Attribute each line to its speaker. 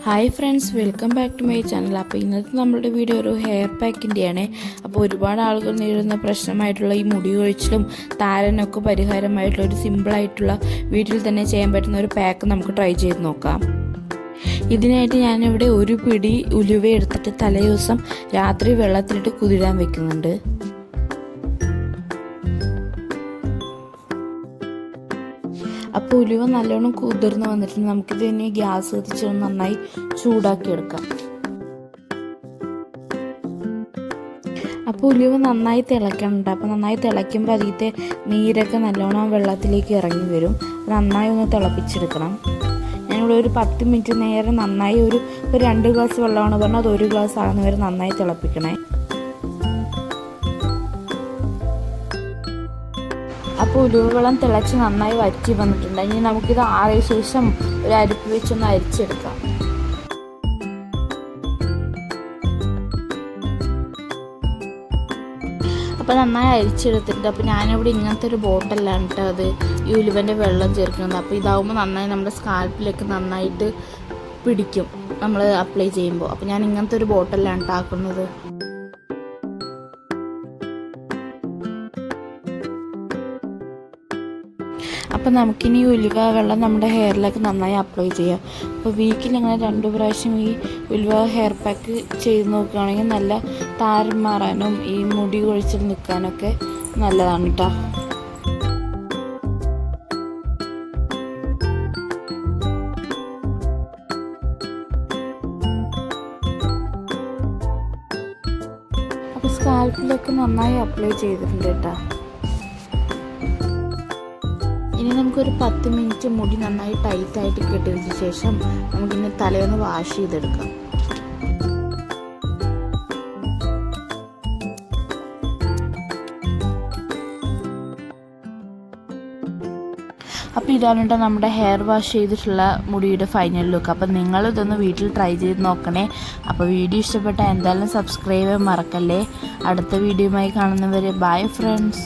Speaker 1: Hi friends, welcome back to my channel. അപ്പോൾ ഇന്നത്തെ നമ്മുടെ വീഡിയോ ഒരു ഹെയർ പാക്കിൻ്റെയാണ്. അപ്പോൾ ഒരുപാട് ആളുകൾ നേരിടുന്ന പ്രശ്നമായിട്ടുള്ള ഈ മുടി കൊഴിച്ചിലും താരനൊക്കെ പരിഹാരമായിട്ടുള്ള ഒരു സിമ്പിളായിട്ടുള്ള വീട്ടിൽ തന്നെ ചെയ്യാൻ പറ്റുന്ന ഒരു പാക്ക് നമുക്ക് ട്രൈ ചെയ്ത് നോക്കാം. ഇതിനായിട്ട് ഞാനിവിടെ ഒരു പിടി ഉലുവ എടുത്തിട്ട് തലേ ദിവസം രാത്രി വെള്ളത്തിലിട്ട് കുതിരാൻ വെക്കുന്നുണ്ട്. അപ്പോൾ ഉലുവ നല്ലോണം കുതിർന്ന് വന്നിട്ടുണ്ട്. നമുക്കിത് തന്നെ ഗ്യാസ് കത്തിച്ച് നന്നായി ചൂടാക്കിയെടുക്കാം. അപ്പോൾ ഉലുവ നന്നായി തിളയ്ക്കണുണ്ട്. അപ്പോൾ നന്നായി തിളയ്ക്കുമ്പോൾ അതിലത്തെ നീരൊക്കെ നല്ലോണം വെള്ളത്തിലേക്ക് ഇറങ്ങി വരും. നന്നായി ഒന്ന് തിളപ്പിച്ചെടുക്കണം. ഞാനിവിടെ ഒരു 10 മിനിറ്റ് നേരം നന്നായി ഒരു 2 ഗ്ലാസ് വെള്ളമാണ് പറഞ്ഞാൽ അത് 1 ഗ്ലാസ് ആകുന്ന വരെ നന്നായി തിളപ്പിക്കണേ. അപ്പോൾ ഉലുവ വെള്ളം തിളച്ച് നന്നായി വറ്റി വന്നിട്ടുണ്ട്. ഇനി നമുക്കിത് ആറിയ ശേഷം ഒരു അരിപ്പ് വെച്ചൊന്ന് അരിച്ചെടുക്കാം. അപ്പോൾ നന്നായി അരിച്ചെടുത്തിട്ടുണ്ട്. അപ്പോൾ ഞാനിവിടെ ഇങ്ങനത്തെ ഒരു ബോട്ടിലാണ് കേട്ടോ അത് ഈ ഉലുവൻ്റെ വെള്ളം ചേർക്കുന്നത്. അപ്പോൾ ഇതാവുമ്പോൾ നന്നായി നമ്മുടെ സ്കാൽപ്പിലേക്ക് നന്നായിട്ട് പിടിക്കും നമ്മൾ അപ്ലൈ ചെയ്യുമ്പോൾ. അപ്പോൾ ഞാൻ ഇങ്ങനത്തെ ഒരു ബോട്ടിലാണ് കേട്ടോ ആക്കുന്നത്. അപ്പോൾ നമുക്കിനി ഉലുവ വെള്ളം നമ്മുടെ ഹെയറിലേക്ക് നന്നായി അപ്ലൈ ചെയ്യാം. അപ്പോൾ വീക്കിൽ ഇങ്ങനെ 2 പ്രാവശ്യം ഈ ഉലുവ ഹെയർ പാക്ക് ചെയ്ത് നോക്കുകയാണെങ്കിൽ നല്ല താരൻ മാറാനും ഈ മുടി കൊഴിച്ചിൽ നിൽക്കാനൊക്കെ നല്ലതാണ് കേട്ടോ. അപ്പോൾ സ്കാൽപ്പിലൊക്കെ നന്നായി അപ്ലൈ ചെയ്തിട്ടുണ്ട് കേട്ടോ. ഇനി നമുക്കൊരു 10 മിനിറ്റ് മുടി നന്നായി ടൈറ്റായിട്ട് കെട്ടിയതിന് ശേഷം നമുക്കിന്ന് തലയൊന്ന് വാഷ് ചെയ്തെടുക്കാം. അപ്പോൾ ഇതാണ് കേട്ടോ നമ്മുടെ ഹെയർ വാഷ് ചെയ്തിട്ടുള്ള മുടിയുടെ ഫൈനൽ ലുക്ക്. അപ്പോൾ നിങ്ങളിതൊന്ന് വീട്ടിൽ ട്രൈ ചെയ്ത് നോക്കണേ. അപ്പോൾ വീഡിയോ ഇഷ്ടപ്പെട്ടാൽ എന്തായാലും സബ്സ്ക്രൈബ് ചെയ്യാൻ മറക്കല്ലേ. അടുത്ത വീഡിയോയുമായി കാണുന്നവരെ ബൈ ഫ്രണ്ട്സ്.